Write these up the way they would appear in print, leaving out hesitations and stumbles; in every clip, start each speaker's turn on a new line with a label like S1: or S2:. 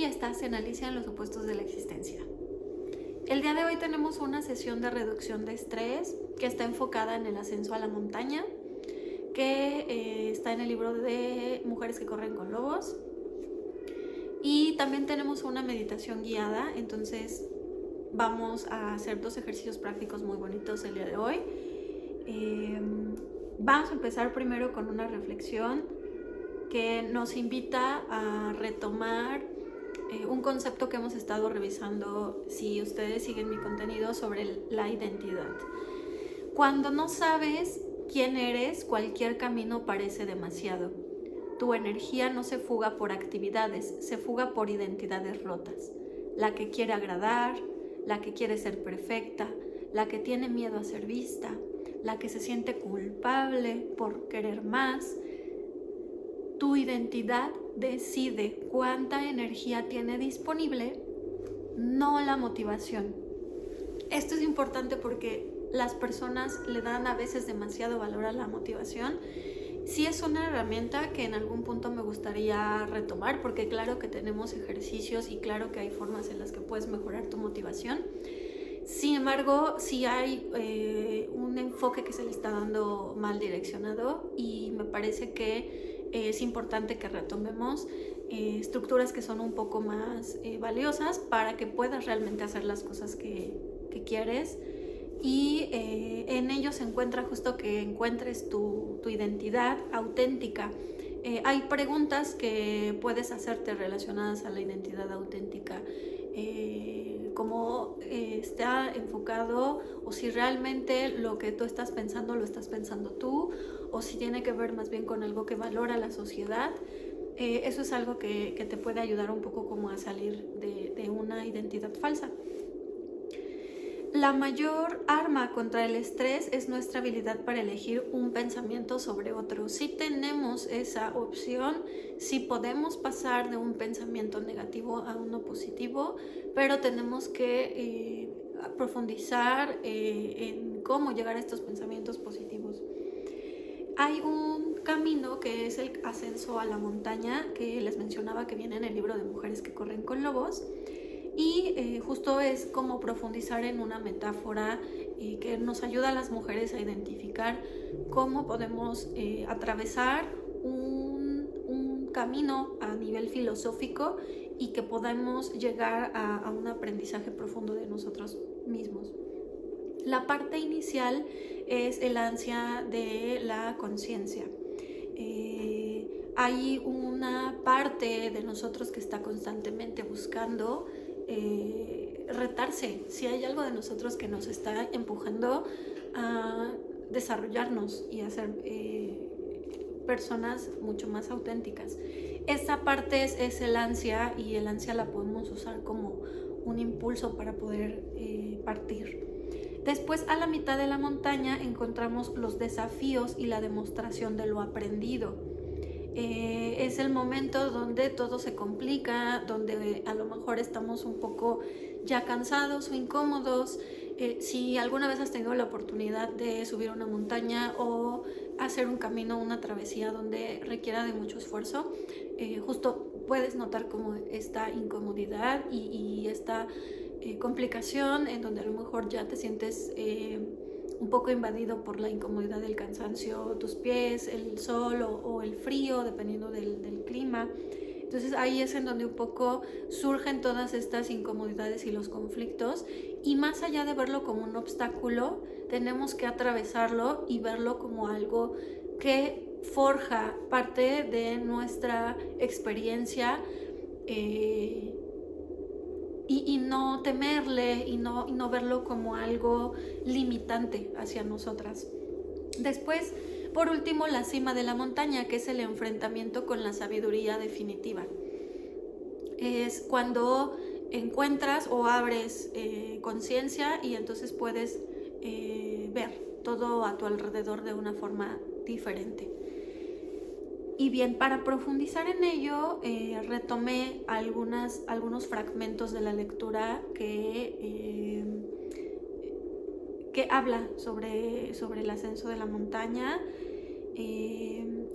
S1: estás en Alicia en los opuestos de la existencia. El día de hoy tenemos una sesión de reducción de estrés que está enfocada en el ascenso a la montaña, que está en el libro de Mujeres que corren con lobos. Y también tenemos una meditación guiada, entonces vamos a hacer 2 ejercicios prácticos muy bonitos el día de hoy. Vamos a empezar primero con una reflexión que nos invita a retomar un concepto que hemos estado revisando, si ustedes siguen mi contenido, sobre la identidad. Cuando no sabes quién eres, cualquier camino parece demasiado. Tu energía no se fuga por actividades, se fuga por identidades rotas. La que quiere agradar, la que quiere ser perfecta, la que tiene miedo a ser vista, la que se siente culpable por querer más. Tu identidad decide cuánta energía tiene disponible, no la motivación. Esto es importante porque las personas le dan a veces demasiado valor a la motivación. Sí es una herramienta que en algún punto me gustaría retomar, porque claro que tenemos ejercicios y claro que hay formas en las que puedes mejorar tu motivación. Sin embargo, sí hay un enfoque que se le está dando mal direccionado y me parece que es importante que retomemos estructuras que son un poco más valiosas para que puedas realmente hacer las cosas que quieres. Y en ello se encuentra justo que encuentres tu identidad auténtica. Hay preguntas que puedes hacerte relacionadas a la identidad auténtica, cómo está enfocado, o si realmente lo que tú estás pensando lo estás pensando tú, o si tiene que ver más bien con algo que valora la sociedad. Eso es algo que te puede ayudar un poco como a salir de una identidad falsa. La mayor arma contra el estrés es nuestra habilidad para elegir un pensamiento sobre otro. Si tenemos esa opción, sí podemos pasar de un pensamiento negativo a uno positivo, pero tenemos que profundizar en cómo llegar a estos pensamientos positivos. Hay un camino que es el ascenso a la montaña, que les mencionaba que viene en el libro de Mujeres que corren con lobos. Y justo es como profundizar en una metáfora que nos ayuda a las mujeres a identificar cómo podemos atravesar un camino a nivel filosófico y que podamos llegar a un aprendizaje profundo de nosotros mismos. La parte inicial es el ansia de la conciencia. Hay una parte de nosotros que está constantemente buscando retarse. Si hay algo de nosotros que nos está empujando a desarrollarnos y a ser personas mucho más auténticas. Esa parte es el ansia, y el ansia la podemos usar como un impulso para poder partir. Después, a la mitad de la montaña, encontramos los desafíos y la demostración de lo aprendido. Es el momento donde todo se complica, donde a lo mejor estamos un poco ya cansados o incómodos. Si alguna vez has tenido la oportunidad de subir una montaña o hacer un camino, una travesía donde requiera de mucho esfuerzo, justo puedes notar como esta incomodidad y esta complicación en donde a lo mejor ya te sientes un poco invadido por la incomodidad del cansancio, tus pies, el sol o el frío, dependiendo del clima. Entonces ahí es en donde un poco surgen todas estas incomodidades y los conflictos, y más allá de verlo como un obstáculo, tenemos que atravesarlo y verlo como algo que forja parte de nuestra experiencia, y no temerle y no verlo como algo limitante hacia nosotras. Después, por último, la cima de la montaña, que es el enfrentamiento con la sabiduría definitiva. Es cuando encuentras o abres conciencia, y entonces puedes ver todo a tu alrededor de una forma diferente. Y bien, para profundizar en ello, retomé algunos fragmentos de la lectura que habla sobre el ascenso de la montaña.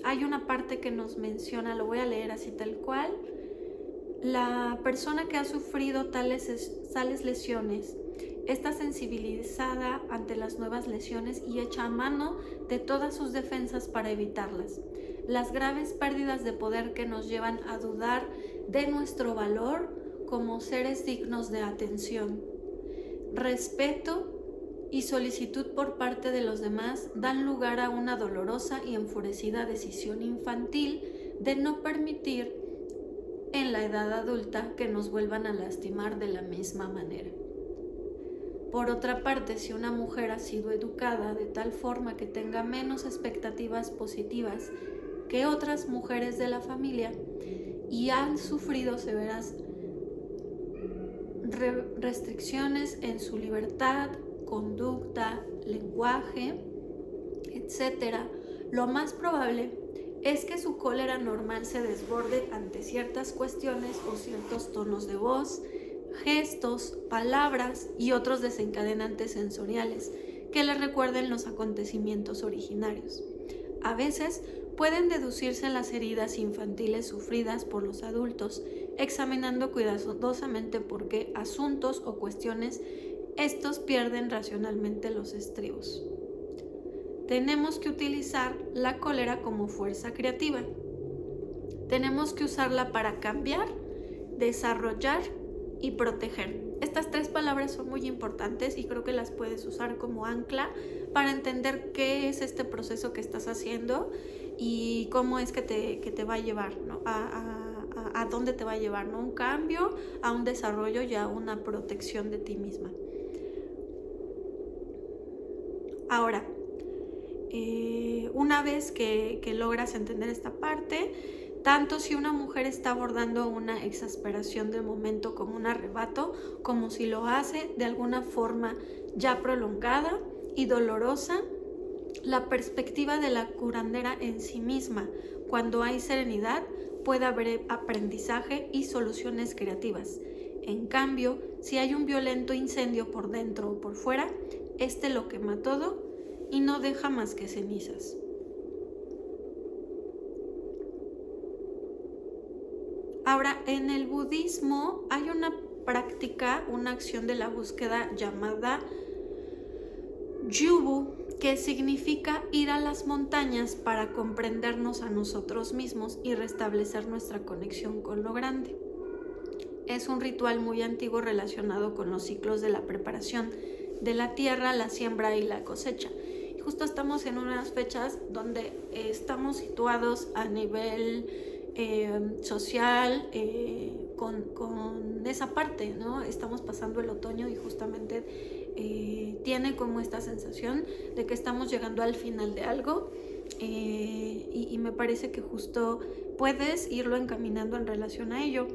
S1: Hay una parte que nos menciona, lo voy a leer así tal cual: La persona que ha sufrido tales lesiones está sensibilizada ante las nuevas lesiones y echa a mano de todas sus defensas para evitarlas. Las graves pérdidas de poder que nos llevan a dudar de nuestro valor como seres dignos de atención, respeto y solicitud por parte de los demás dan lugar a una dolorosa y enfurecida decisión infantil de no permitir en la edad adulta que nos vuelvan a lastimar de la misma manera. Por otra parte, si una mujer ha sido educada de tal forma que tenga menos expectativas positivas que otras mujeres de la familia y han sufrido severas restricciones en su libertad, conducta, lenguaje, etc., lo más probable es que su cólera normal se desborde ante ciertas cuestiones o ciertos tonos de voz, gestos, palabras y otros desencadenantes sensoriales que le recuerden los acontecimientos originarios. A veces pueden deducirse las heridas infantiles sufridas por los adultos, examinando cuidadosamente por qué asuntos o cuestiones estos pierden racionalmente los estribos. Tenemos que utilizar la cólera como fuerza creativa. Tenemos que usarla para cambiar, desarrollar y proteger. Estas 3 palabras son muy importantes y creo que las puedes usar como ancla para entender qué es este proceso que estás haciendo y cómo es que te va a llevar, ¿no? A dónde te va a llevar, ¿no? Un cambio, a un desarrollo y a una protección de ti misma. Ahora, una vez que logras entender esta parte, tanto si una mujer está abordando una exasperación del momento como un arrebato, como si lo hace de alguna forma ya prolongada y dolorosa, la perspectiva de la curandera en sí misma, cuando hay serenidad, puede haber aprendizaje y soluciones creativas. En cambio, si hay un violento incendio por dentro o por fuera, este lo quema todo y no deja más que cenizas. Ahora, en el budismo hay una práctica, una acción de la búsqueda llamada Yubu, que significa ir a las montañas para comprendernos a nosotros mismos y restablecer nuestra conexión con lo grande. Es un ritual muy antiguo relacionado con los ciclos de la preparación de la tierra, la siembra y la cosecha. Y justo estamos en unas fechas donde estamos situados a nivel social con esa parte, ¿no? Estamos pasando el otoño y justamente tiene como esta sensación de que estamos llegando al final de algo y me parece que justo puedes irlo encaminando en relación a ello,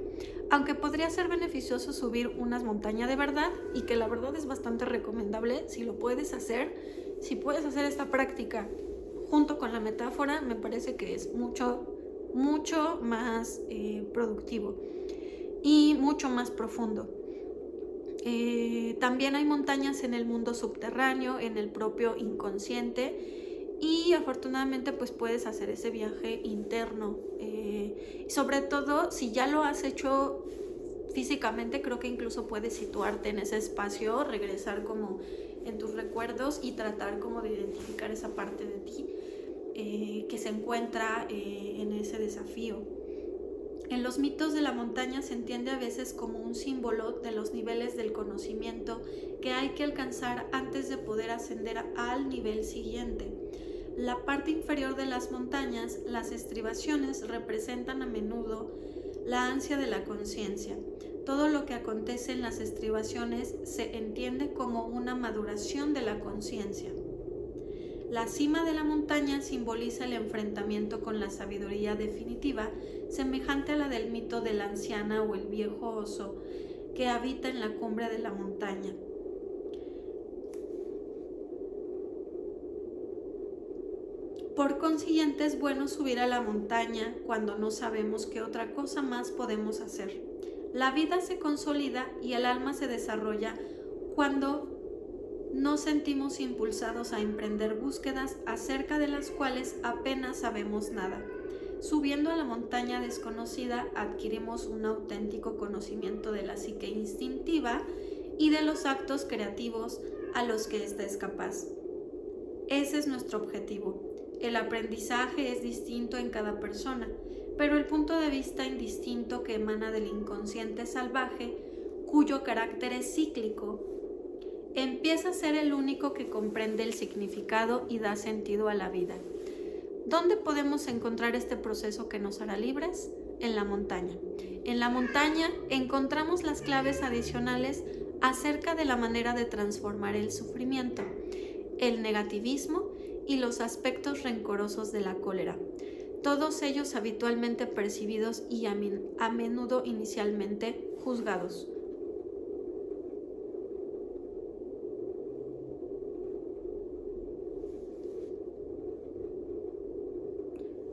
S1: aunque podría ser beneficioso subir unas montañas de verdad y que la verdad es bastante recomendable si lo puedes hacer. Si puedes hacer esta práctica junto con la metáfora, me parece que es mucho más productivo y mucho más profundo. También hay montañas en el mundo subterráneo, en el propio inconsciente, y afortunadamente pues puedes hacer ese viaje interno, sobre todo si ya lo has hecho físicamente. Creo que incluso puedes situarte en ese espacio, regresar como en tus recuerdos y tratar como de identificar esa parte de ti que se encuentra en ese desafío. En los mitos de la montaña se entiende a veces como un símbolo de los niveles del conocimiento que hay que alcanzar antes de poder ascender al nivel siguiente. La parte inferior de las montañas, las estribaciones, representan a menudo la ansia de la conciencia. Todo lo que acontece en las estribaciones se entiende como una maduración de la conciencia. La cima de la montaña simboliza el enfrentamiento con la sabiduría definitiva, semejante a la del mito de la anciana o el viejo oso que habita en la cumbre de la montaña. Por consiguiente, es bueno subir a la montaña cuando no sabemos qué otra cosa más podemos hacer. La vida se consolida y el alma se desarrolla cuando nos sentimos impulsados a emprender búsquedas acerca de las cuales apenas sabemos nada. Subiendo a la montaña desconocida adquirimos un auténtico conocimiento de la psique instintiva y de los actos creativos a los que ésta es capaz. Ese es nuestro objetivo. El aprendizaje es distinto en cada persona, pero el punto de vista indistinto que emana del inconsciente salvaje, cuyo carácter es cíclico, empieza a ser el único que comprende el significado y da sentido a la vida. ¿Dónde podemos encontrar este proceso que nos hará libres? En la montaña. En la montaña encontramos las claves adicionales acerca de la manera de transformar el sufrimiento, el negativismo y los aspectos rencorosos de la cólera, todos ellos habitualmente percibidos y a menudo inicialmente juzgados.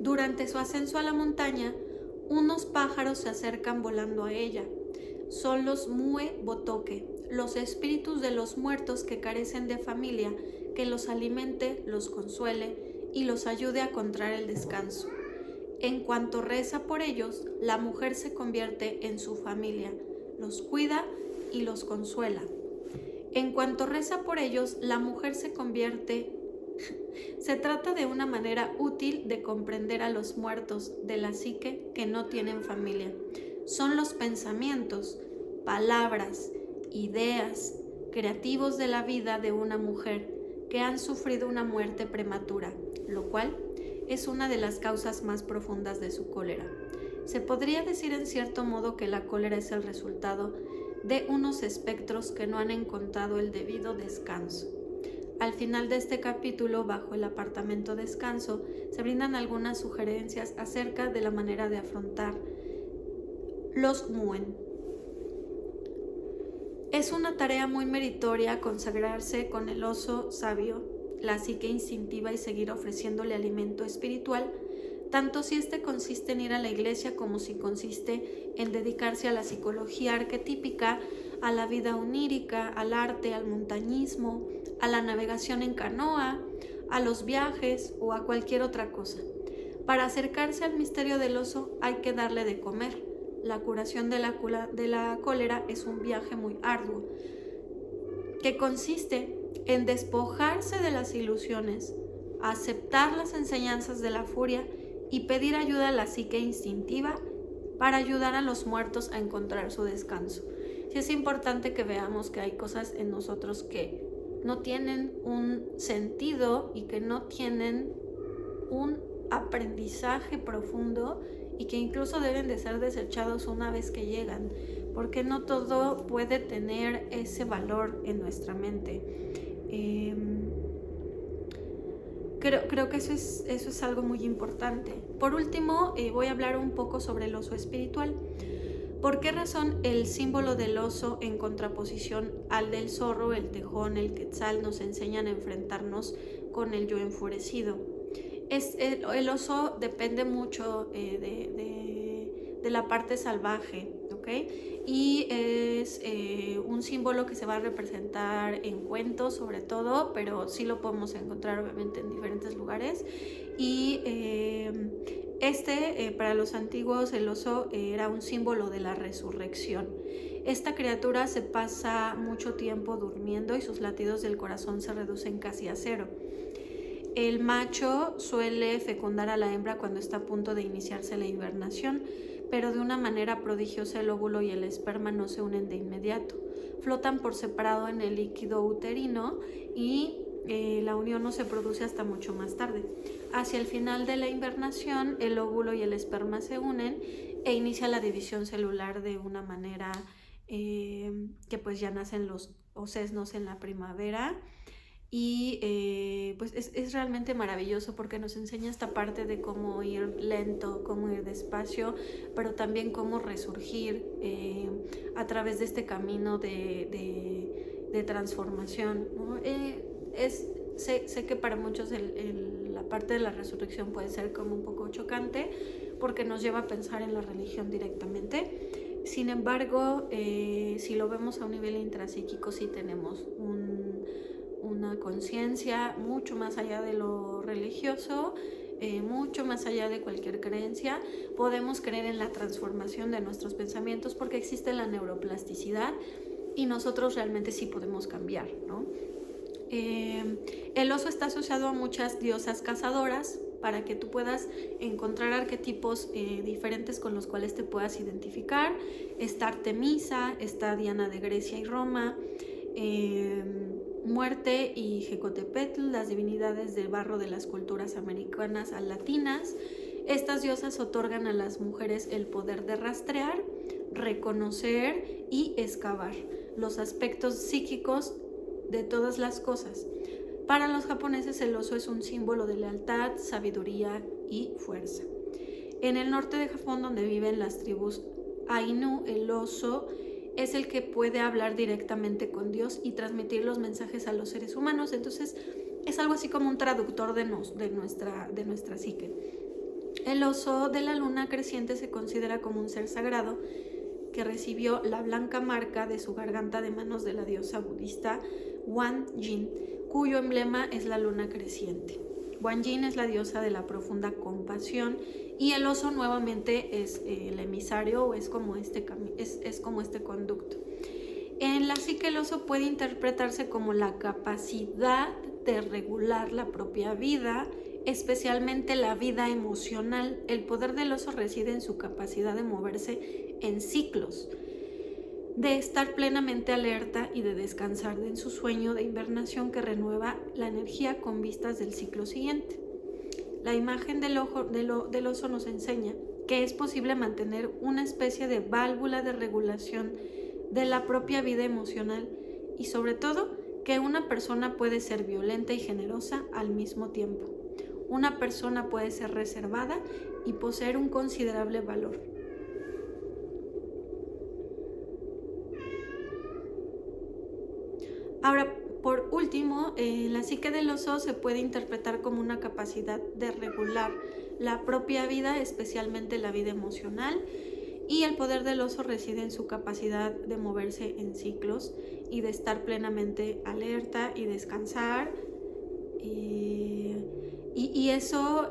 S1: Durante su ascenso a la montaña, unos pájaros se acercan volando a ella. Son los Mue Botoque, los espíritus de los muertos que carecen de familia, que los alimente, los consuele y los ayude a encontrar el descanso. En cuanto reza por ellos, la mujer se convierte en su familia, los cuida y los consuela. En cuanto reza por ellos, la mujer se convierte. Se trata de una manera útil de comprender a los muertos de la psique que no tienen familia. Son los pensamientos, palabras, ideas, creativos de la vida de una mujer que han sufrido una muerte prematura, lo cual es una de las causas más profundas de su cólera. Se podría decir en cierto modo que la cólera es el resultado de unos espectros que no han encontrado el debido descanso. Al final de este capítulo, bajo el apartamento descanso, se brindan algunas sugerencias acerca de la manera de afrontar los Muen. Es una tarea muy meritoria consagrarse con el oso sabio, la psique instintiva y seguir ofreciéndole alimento espiritual, tanto si este consiste en ir a la iglesia como si consiste en dedicarse a la psicología arquetípica, a la vida onírica, al arte, al montañismo, a la navegación en canoa, a los viajes o a cualquier otra cosa. Para acercarse al misterio del oso hay que darle de comer. La curación de la cólera es un viaje muy arduo, que consiste en despojarse de las ilusiones, aceptar las enseñanzas de la furia y pedir ayuda a la psique instintiva para ayudar a los muertos a encontrar su descanso. Sí, es importante que veamos que hay cosas en nosotros que no tienen un sentido y que no tienen un aprendizaje profundo y que incluso deben de ser desechados una vez que llegan, porque no todo puede tener ese valor en nuestra mente. Creo que eso es algo muy importante. Por último, voy a hablar un poco sobre el oso espiritual. ¿Por qué razón el símbolo del oso en contraposición al del zorro, el tejón, el quetzal nos enseñan a enfrentarnos con el yo enfurecido? El oso depende mucho de la parte salvaje, ¿ok? Y es un símbolo que se va a representar en cuentos sobre todo, pero sí lo podemos encontrar obviamente en diferentes lugares. Y para los antiguos el oso era un símbolo de la resurrección. Esta criatura se pasa mucho tiempo durmiendo y sus latidos del corazón se reducen casi a cero. El macho suele fecundar a la hembra cuando está a punto de iniciarse la hibernación, pero de una manera prodigiosa el óvulo y el esperma no se unen de inmediato. Flotan por separado en el líquido uterino y la unión no se produce hasta mucho más tarde. Hacia el final de la hibernación, el óvulo y el esperma se unen e inicia la división celular de una manera que pues ya nacen los ocesnos en la primavera. Y pues es realmente maravilloso porque nos enseña esta parte de cómo ir lento, cómo ir despacio, pero también cómo resurgir a través de este camino de transformación, ¿no? Sé que para muchos la parte de la resurrección puede ser como un poco chocante porque nos lleva a pensar en la religión directamente. Sin embargo, si lo vemos a un nivel intrapsíquico, sí tenemos una conciencia mucho más allá de lo religioso mucho más allá de cualquier creencia. Podemos creer en la transformación de nuestros pensamientos porque existe la neuroplasticidad y nosotros realmente sí podemos cambiar, ¿no? El oso está asociado a muchas diosas cazadoras para que tú puedas encontrar arquetipos diferentes con los cuales te puedas identificar. Está Artemisa, está Diana de Grecia y Roma, Muerte y Jecotepetl, las divinidades del barro de las culturas americanas a latinas. Estas diosas otorgan a las mujeres el poder de rastrear, reconocer y excavar los aspectos psíquicos de todas las cosas. Para los japoneses el oso es un símbolo de lealtad, sabiduría y fuerza. En el norte de Japón, donde viven las tribus Ainu, el oso es el que puede hablar directamente con Dios y transmitir los mensajes a los seres humanos. Entonces es algo así como un traductor de nuestra psique. El oso de la luna creciente se considera como un ser sagrado que recibió la blanca marca de su garganta de manos de la diosa budista Wan Yin, cuyo emblema es la luna creciente. Wan Yin es la diosa de la profunda compasión y el oso nuevamente es el emisario o es como este conducto. En la psique el oso puede interpretarse como la capacidad de regular la propia vida, especialmente la vida emocional. El poder del oso reside en su capacidad de moverse en ciclos, de estar plenamente alerta y de descansar en su sueño de hibernación que renueva la energía con vistas del ciclo siguiente. La imagen del oso nos enseña que es posible mantener una especie de válvula de regulación de la propia vida emocional y sobre todo que una persona puede ser violenta y generosa al mismo tiempo. Una persona puede ser reservada y poseer un considerable valor. Ahora, por último, la psique del oso se puede interpretar como una capacidad de regular la propia vida, especialmente la vida emocional, y el poder del oso reside en su capacidad de moverse en ciclos y de estar plenamente alerta y descansar. Y eso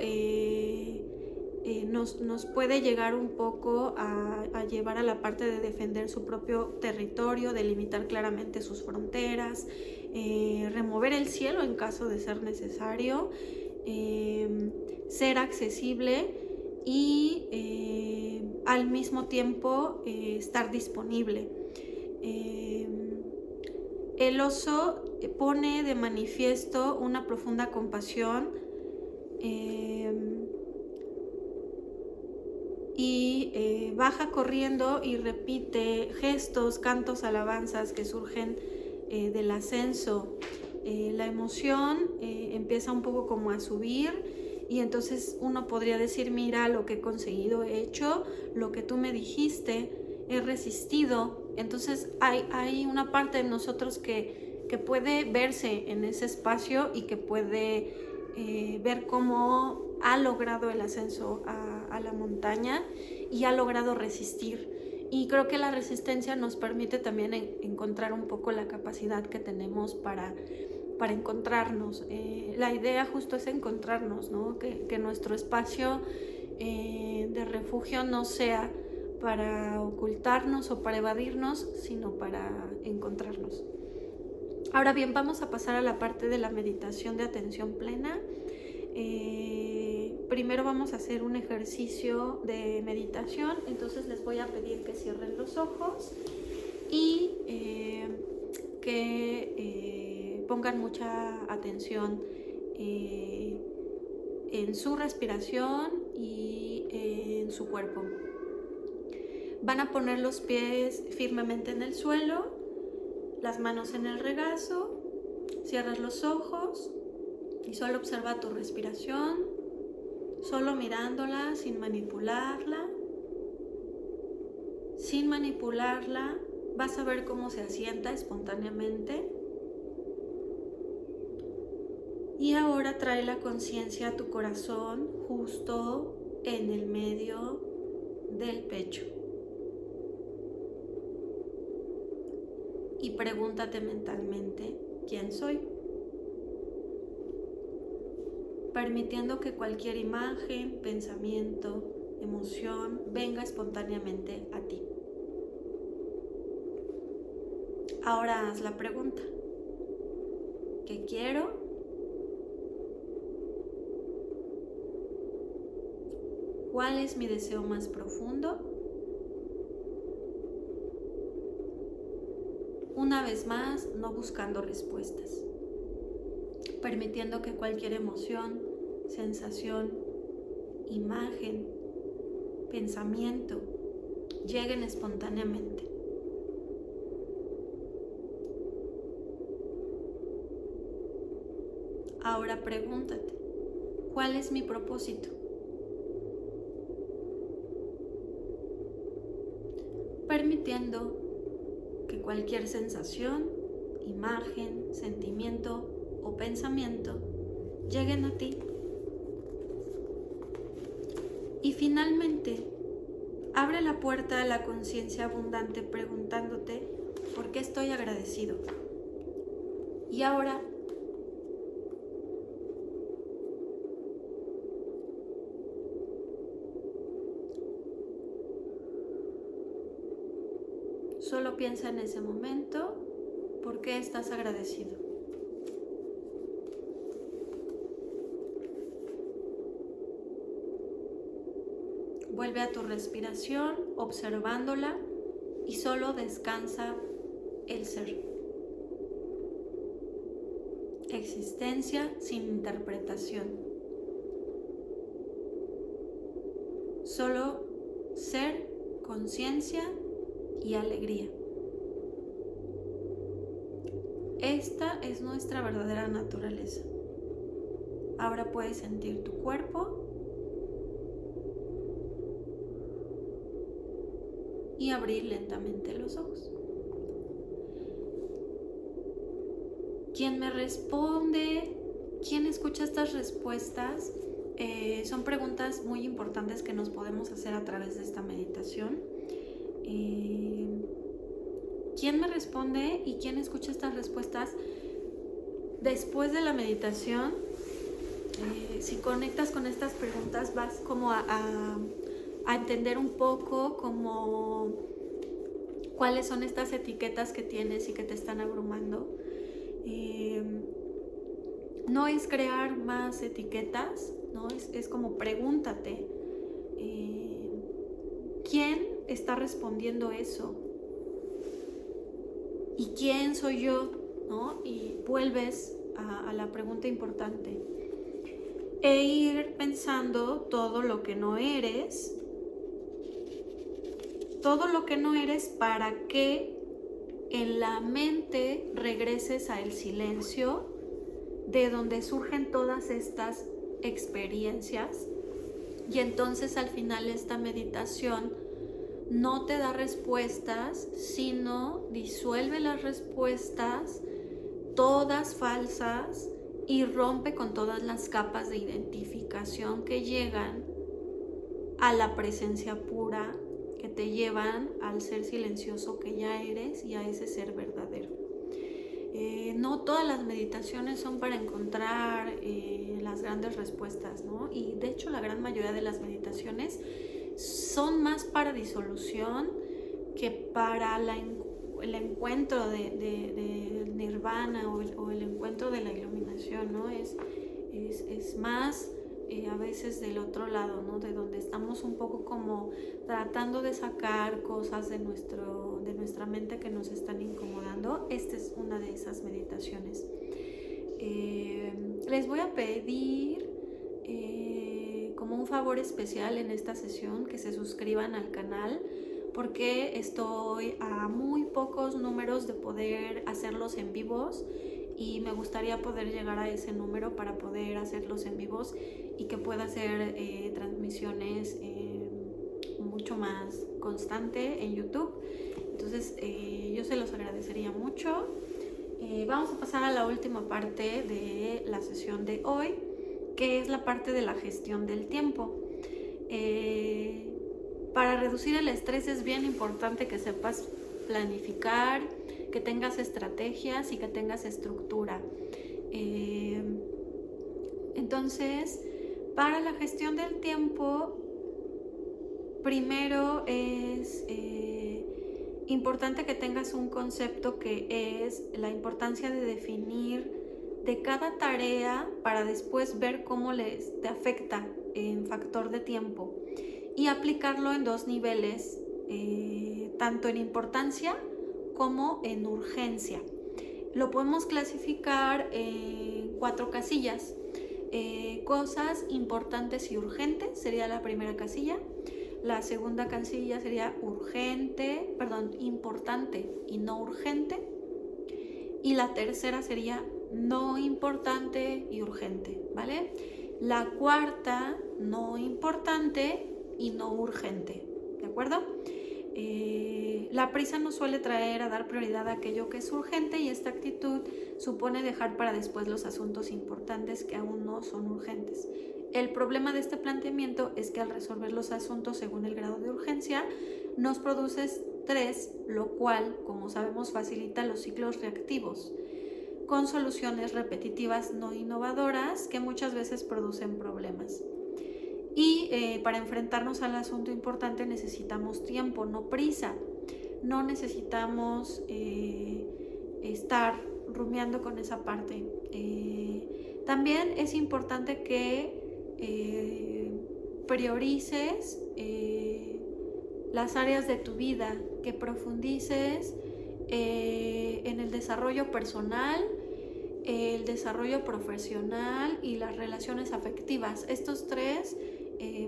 S1: nos puede llegar un poco a llevar a la parte de defender su propio territorio, delimitar claramente sus fronteras, remover el cielo en caso de ser necesario, ser accesible y al mismo tiempo estar disponible. El oso pone de manifiesto una profunda compasión y baja corriendo y repite gestos, cantos, alabanzas que surgen del ascenso. La emoción empieza un poco como a subir y entonces uno podría decir, mira lo que he conseguido, he hecho lo que tú me dijiste, he resistido. Entonces hay una parte de nosotros que puede verse en ese espacio y que puede ver cómo ha logrado el ascenso a la montaña y ha logrado resistir. Y creo que la resistencia nos permite también encontrar un poco la capacidad que tenemos para encontrarnos. La idea justo es encontrarnos, ¿no? Que nuestro espacio de refugio no sea para ocultarnos o para evadirnos, sino para encontrarnos. Ahora bien, vamos a pasar a la parte de la meditación de atención plena. Primero vamos a hacer un ejercicio de meditación, entonces les voy a pedir que cierren los ojos y que pongan mucha atención en su respiración y en su cuerpo. Van a poner los pies firmemente en el suelo, las manos en el regazo, cierras los ojos y solo observa tu respiración, solo mirándola sin manipularla. Sin manipularla, vas a ver cómo se asienta espontáneamente. Y ahora trae la conciencia a tu corazón justo en el medio del pecho. Y pregúntate mentalmente, ¿quién soy? permitiendo que cualquier imagen, pensamiento, emoción venga espontáneamente a ti. Ahora haz la pregunta: ¿qué quiero? ¿Cuál es mi deseo más profundo? Una vez más, no buscando respuestas, permitiendo que cualquier emoción, sensación, imagen, pensamiento lleguen espontáneamente. Ahora pregúntate: ¿cuál es mi propósito? Permitiendo que cualquier sensación, imagen, sentimiento o pensamiento lleguen a ti. Y finalmente, abre la puerta a la conciencia abundante preguntándote: ¿por qué estoy agradecido? Y ahora, solo piensa en ese momento, ¿por qué estás agradecido? Vuelve a tu respiración, observándola, y solo descansa el ser. Existencia sin interpretación. Solo ser, conciencia y alegría. Esta es nuestra verdadera naturaleza. Ahora puedes sentir tu cuerpo y abrir lentamente los ojos. ¿Quién me responde? ¿Quién escucha estas respuestas? Son preguntas muy importantes que nos podemos hacer a través de esta meditación. ¿Quién me responde y quién escucha estas respuestas? Después de la meditación, si conectas con estas preguntas, vas como a entender un poco como cuáles son estas etiquetas que tienes y que te están abrumando. No es crear más etiquetas, ¿no? Es como pregúntate, ¿quién está respondiendo eso? ¿Y quién soy yo? ¿No? Y vuelves a la pregunta importante. E ir pensando todo lo que no eres para que en la mente regreses al silencio de donde surgen todas estas experiencias, y entonces al final esta meditación no te da respuestas, sino disuelve las respuestas, todas falsas, y rompe con todas las capas de identificación que llegan a la presencia pura, que te llevan al ser silencioso que ya eres y a ese ser verdadero. No todas las meditaciones son para encontrar las grandes respuestas, ¿no? Y de hecho la gran mayoría de las meditaciones son más para disolución que para el encuentro de nirvana o el encuentro de la iluminación, ¿no? Es más a veces del otro lado, ¿no? De donde estamos un poco como tratando de sacar cosas de nuestra mente que nos están incomodando. Esta es una de esas meditaciones. Les voy a pedir como un favor especial en esta sesión que se suscriban al canal, porque estoy a muy pocos números de poder hacerlos en vivos y me gustaría poder llegar a ese número para poder hacerlos en vivos y que pueda hacer transmisiones mucho más constante en YouTube. Entonces yo se los agradecería mucho. Vamos a pasar a la última parte de la sesión de hoy, que es la parte de la gestión del tiempo. Para reducir el estrés es bien importante que sepas planificar, que tengas estrategias y que tengas estructura. Entonces Entonces, para la gestión del tiempo, primero es importante que tengas un concepto que es la importancia de definir de cada tarea para después ver cómo te afecta en factor de tiempo y aplicarlo en 2 niveles, tanto en importancia como en urgencia. Lo podemos clasificar en 4 casillas. Cosas importantes y urgentes sería la primera casilla. La segunda casilla sería importante y no urgente. Y la tercera sería no importante y urgente, ¿vale? La cuarta, no importante y no urgente, ¿de acuerdo? La prisa nos suele traer a dar prioridad a aquello que es urgente y esta actitud supone dejar para después los asuntos importantes que aún no son urgentes. El problema de este planteamiento es que al resolver los asuntos según el grado de urgencia nos produce estrés, lo cual, como sabemos, facilita los ciclos reactivos con soluciones repetitivas no innovadoras que muchas veces producen problemas. Y para enfrentarnos al asunto importante necesitamos tiempo, no prisa. No necesitamos estar rumiando con esa parte. También es importante que priorices las áreas de tu vida, que profundices en el desarrollo personal, el desarrollo profesional y las relaciones afectivas. Estos 3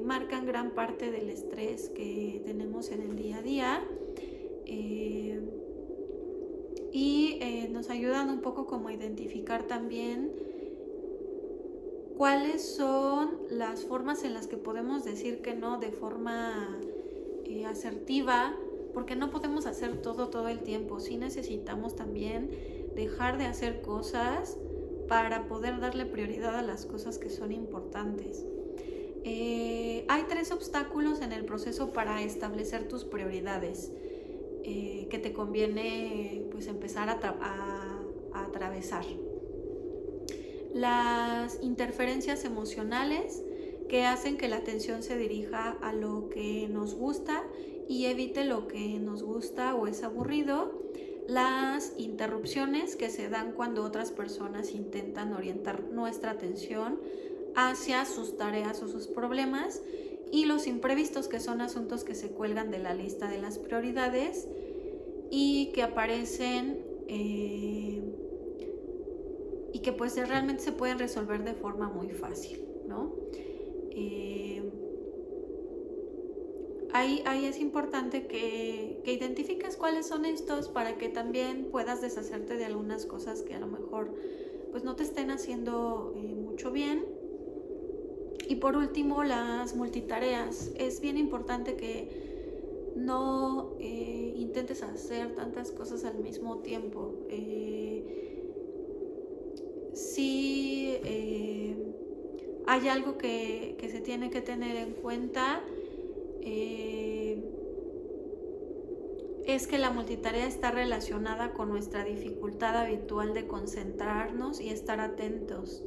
S1: marcan gran parte del estrés que tenemos en el día a día y nos ayudan un poco como a identificar también cuáles son las formas en las que podemos decir que no de forma asertiva, porque no podemos hacer todo el tiempo. Sí necesitamos también dejar de hacer cosas para poder darle prioridad a las cosas que son importantes. Hay 3 obstáculos en el proceso para establecer tus prioridades que te conviene pues empezar a atravesar. Las interferencias emocionales que hacen que la atención se dirija a lo que nos gusta y evite lo que nos gusta o es aburrido. Las interrupciones que se dan cuando otras personas intentan orientar nuestra atención hacia sus tareas o sus problemas, y los imprevistos, que son asuntos que se cuelgan de la lista de las prioridades y que aparecen y que pues realmente se pueden resolver de forma muy fácil, ¿no? Ahí es importante que identifiques cuáles son estos para que también puedas deshacerte de algunas cosas que a lo mejor pues no te estén haciendo mucho bien. Y por último, las multitareas. Es bien importante que no intentes hacer tantas cosas al mismo tiempo. Si hay algo que se tiene que tener en cuenta, es que la multitarea está relacionada con nuestra dificultad habitual de concentrarnos y estar atentos.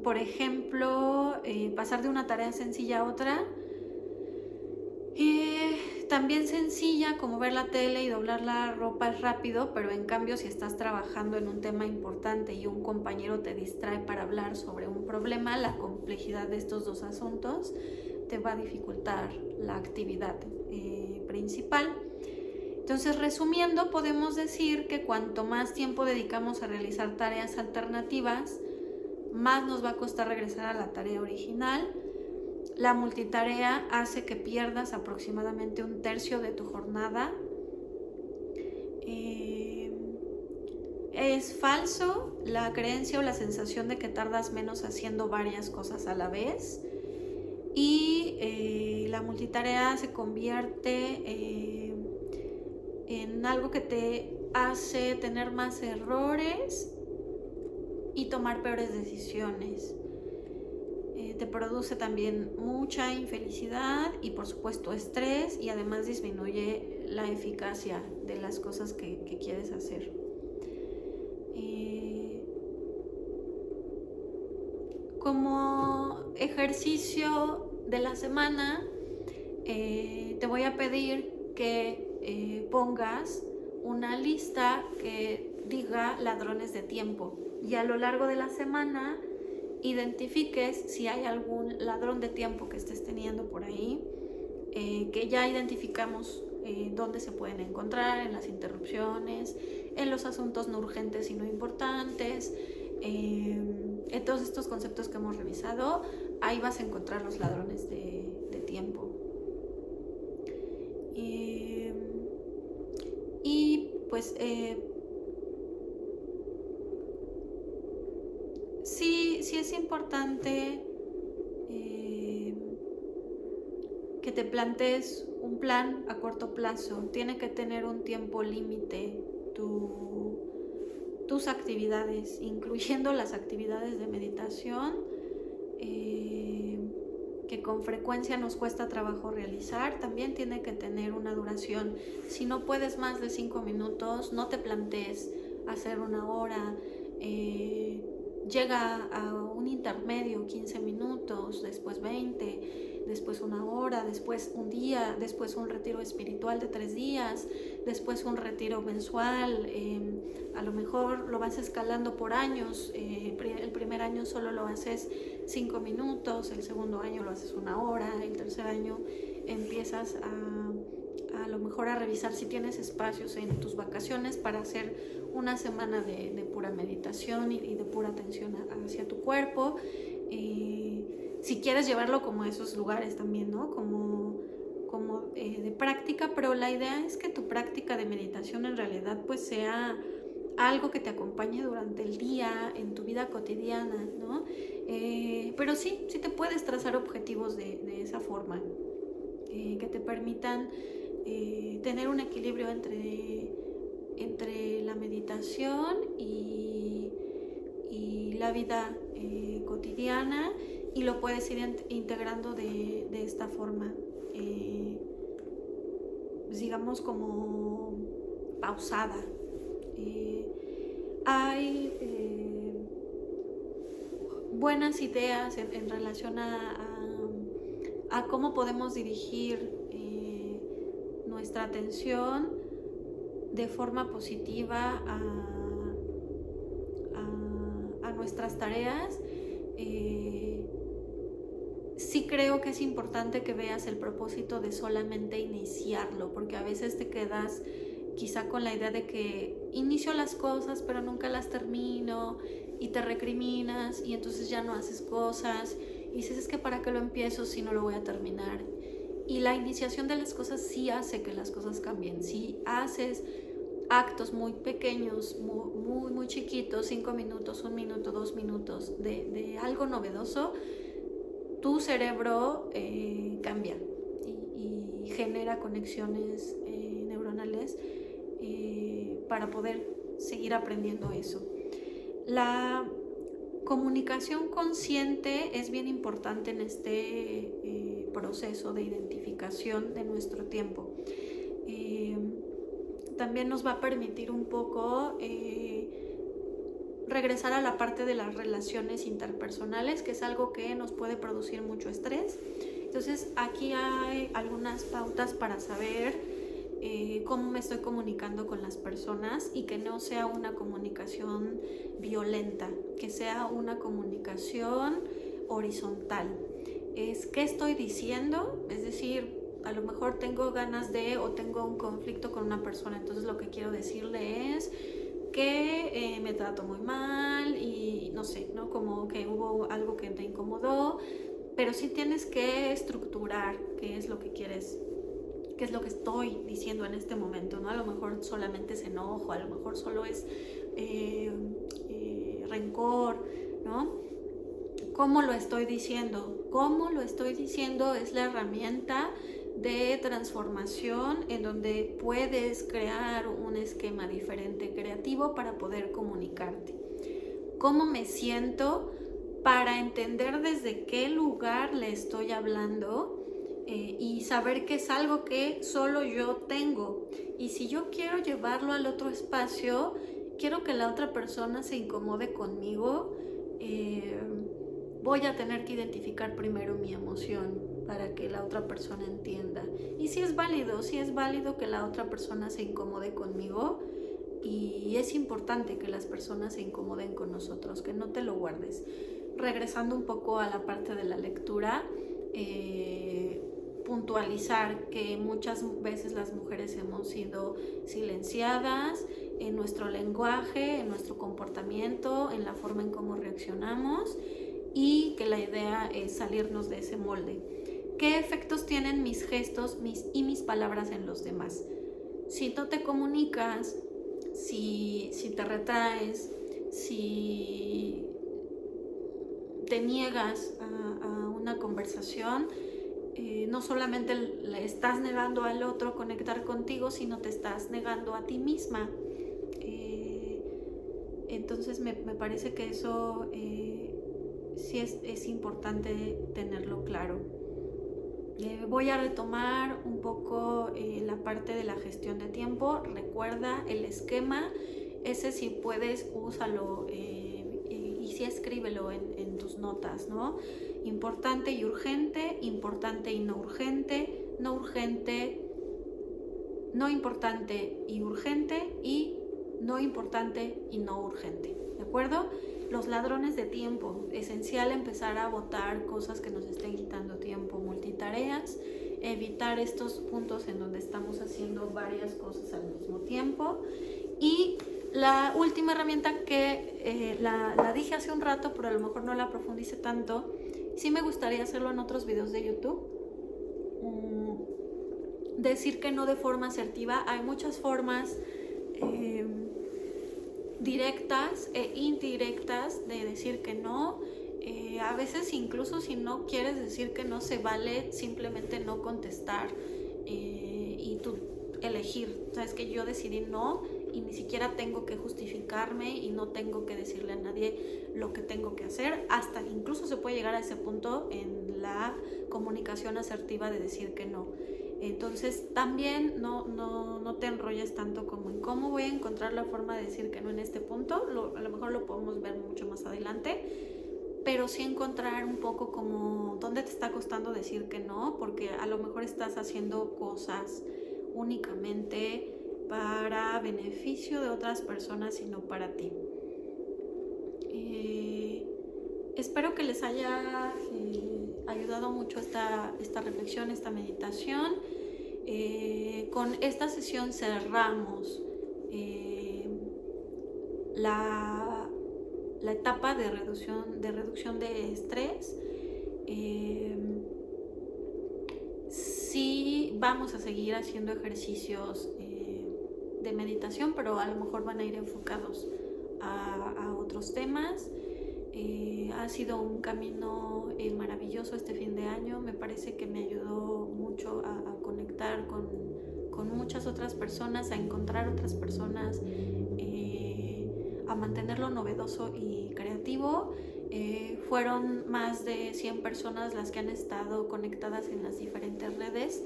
S1: Por ejemplo, pasar de una tarea sencilla a otra. También sencilla como ver la tele y doblar la ropa es rápido, pero en cambio si estás trabajando en un tema importante y un compañero te distrae para hablar sobre un problema, la complejidad de estos 2 asuntos te va a dificultar la actividad principal. Entonces, resumiendo, podemos decir que cuanto más tiempo dedicamos a realizar tareas alternativas, más nos va a costar regresar a la tarea original. La multitarea hace que pierdas aproximadamente 1/3 de tu jornada. Es falso la creencia o la sensación de que tardas menos haciendo varias cosas a la vez. Y la multitarea se convierte en algo que te hace tener más errores y tomar peores decisiones. Te produce también mucha infelicidad y por supuesto estrés, y además disminuye la eficacia de las cosas que quieres hacer. Como ejercicio de la semana, te voy a pedir que pongas una lista que diga ladrones de tiempo, y a lo largo de la semana identifiques si hay algún ladrón de tiempo que estés teniendo por ahí, que ya identificamos dónde se pueden encontrar, en las interrupciones, en los asuntos no urgentes y no importantes, en todos estos conceptos que hemos revisado. Ahí vas a encontrar los ladrones de tiempo. Y pues sí es importante que te plantees un plan a corto plazo. Tiene que tener un tiempo límite tus actividades, incluyendo las actividades de meditación, que con frecuencia nos cuesta trabajo realizar. También tiene que tener una duración. Si no puedes más de 5 minutos, no te plantees hacer 1 hora. Llega a un intermedio, 15 minutos, después 20, después 1 hora, después un día, después un retiro espiritual de 3 días, después un retiro mensual. A lo mejor lo vas escalando por años. El primer año solo lo haces 5 minutos, el segundo año lo haces 1 hora, el tercer año empiezas a lo mejor a revisar si tienes espacios en tus vacaciones para hacer una semana de pura meditación y de pura atención hacia tu cuerpo. Si quieres llevarlo como a esos lugares también, ¿no? Como de práctica, pero la idea es que tu práctica de meditación en realidad pues sea algo que te acompañe durante el día, en tu vida cotidiana, ¿no? Pero sí te puedes trazar objetivos de esa forma, que te permitan tener un equilibrio entre la meditación y la vida cotidiana, y lo puedes ir integrando de esta forma, digamos como pausada. Hay buenas ideas en relación a cómo podemos dirigir nuestra atención de forma positiva a nuestras tareas. Sí creo que es importante que veas el propósito de solamente iniciarlo, porque a veces te quedas quizá con la idea de que inicio las cosas pero nunca las termino, y te recriminas y entonces ya no haces cosas y dices, es que para qué lo empiezo si no lo voy a terminar. Y la iniciación de las cosas sí hace que las cosas cambien. Si haces actos muy pequeños, muy chiquitos, 5 minutos, 1 minuto, 2 minutos de algo novedoso, tu cerebro cambia y genera conexiones neuronales para poder seguir aprendiendo eso. La comunicación consciente es bien importante en este proceso de identificación de nuestro tiempo. También nos va a permitir un poco regresar a la parte de las relaciones interpersonales, que es algo que nos puede producir mucho estrés. Entonces aquí hay algunas pautas para saber cómo me estoy comunicando con las personas, y que no sea una comunicación violenta, que sea una comunicación horizontal. Es qué estoy diciendo, es decir, a lo mejor tengo ganas o tengo un conflicto con una persona, entonces lo que quiero decirle es que me trato muy mal y no sé, ¿no? Como que hubo algo que te incomodó, pero sí tienes que estructurar qué es lo que quieres, qué es lo que estoy diciendo en este momento, ¿no? A lo mejor solamente es enojo, a lo mejor solo es rencor, ¿no? ¿Cómo lo estoy diciendo? ¿Cómo lo estoy diciendo? Es la herramienta de transformación en donde puedes crear un esquema diferente, creativo, para poder comunicarte. ¿Cómo me siento? Para entender desde qué lugar le estoy hablando, y saber que es algo que solo yo tengo. Y si yo quiero llevarlo al otro espacio, quiero que la otra persona se incomode conmigo, voy a tener que identificar primero mi emoción para que la otra persona entienda. Y si es válido que la otra persona se incomode conmigo, y es importante que las personas se incomoden con nosotros, que no te lo guardes. Regresando un poco a la parte de la lectura, puntualizar que muchas veces las mujeres hemos sido silenciadas en nuestro lenguaje, en nuestro comportamiento, en la forma en cómo reaccionamos, y que la idea es salirnos de ese molde. ¿Qué efectos tienen mis gestos y mis palabras en los demás? Si no te comunicas, si te retraes, si te niegas a una conversación, no solamente le estás negando al otro conectar contigo, sino te estás negando a ti misma. Entonces me parece que eso sí es importante tenerlo claro. Voy a retomar un poco la parte de la gestión de tiempo. Recuerda el esquema, ese si puedes úsalo, y si escríbelo en tus notas, ¿no? Importante y urgente, importante y no urgente, no urgente, no importante y urgente, y no importante y no urgente, ¿de acuerdo? Los ladrones de tiempo, esencial empezar a botar cosas que nos estén quitando tiempo, multitareas, evitar estos puntos en donde estamos haciendo varias cosas al mismo tiempo. Y la última herramienta que la dije hace un rato, pero a lo mejor no la profundice tanto, sí me gustaría hacerlo en otros videos de YouTube. Decir que no de forma asertiva. Hay muchas formas directas e indirectas de decir que no. A veces incluso si no quieres decir que no, se vale simplemente no contestar, y tú elegir. Sabes que yo decidí no, y ni siquiera tengo que justificarme y no tengo que decirle a nadie lo que tengo que hacer. Hasta incluso se puede llegar a ese punto en la comunicación asertiva de decir que no. Entonces también no te enrolles tanto como en cómo voy a encontrar la forma de decir que no en este punto. A lo mejor lo podemos ver mucho más adelante, pero sí encontrar un poco como dónde te está costando decir que no, porque a lo mejor estás haciendo cosas únicamente para beneficio de otras personas y no para ti. Espero que les haya ayudado mucho esta reflexión, esta meditación. Con esta sesión cerramos la etapa de reducción de estrés. Sí vamos a seguir haciendo ejercicios de meditación, pero a lo mejor van a ir enfocados a otros temas. Ha sido un camino maravilloso este fin de año. Me parece que me ayudó mucho a conectar con muchas otras personas, a encontrar otras personas, a mantenerlo novedoso y creativo. Fueron más de 100 personas las que han estado conectadas en las diferentes redes,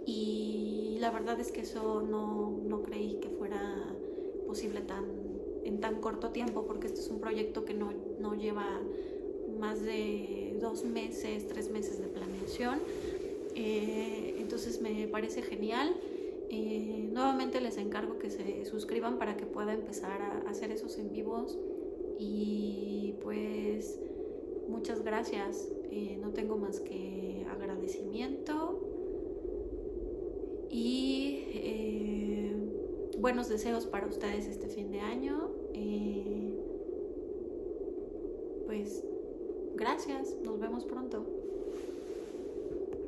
S1: y la verdad es que eso no creí que fuera posible en tan corto tiempo, porque este es un proyecto que no lleva más de 2 meses, 3 meses de planeación. Entonces me parece genial. Nuevamente les encargo que se suscriban para que pueda empezar a hacer esos en vivos, y pues muchas gracias. No tengo más que agradecimiento y buenos deseos para ustedes este fin de año. Pues gracias, nos vemos pronto.